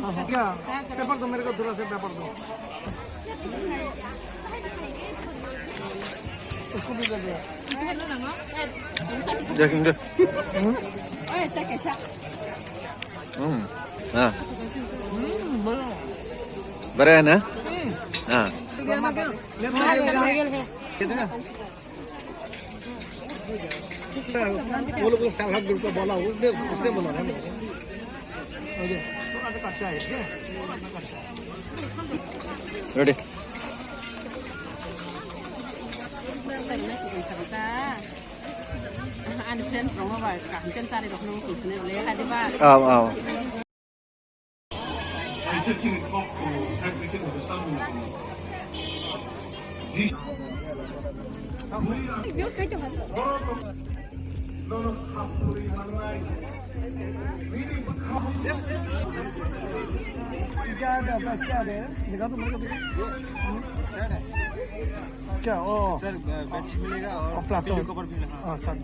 क्या पेपर दो मेरे को, थोड़ा सा पेपर दो, उसको भी कर दिया। देखेंगे। हाँ बड़ा है ना। हाँ वो लोग सलाद ग्रुप का बोला, उसने बोला ना मुझे थोड़ा सा कच्चा है, थोड़ा सा कच्चा है। Ready. anh trên xuống mà bài cắm chân xa đi đọc nông sụt này lấy hai đi ba. आओ क्या दे दिखा तो मेरे को, सर है क्या? ओ सर बैटरी मिलेगा और प्लस कवर भी। हाँ सर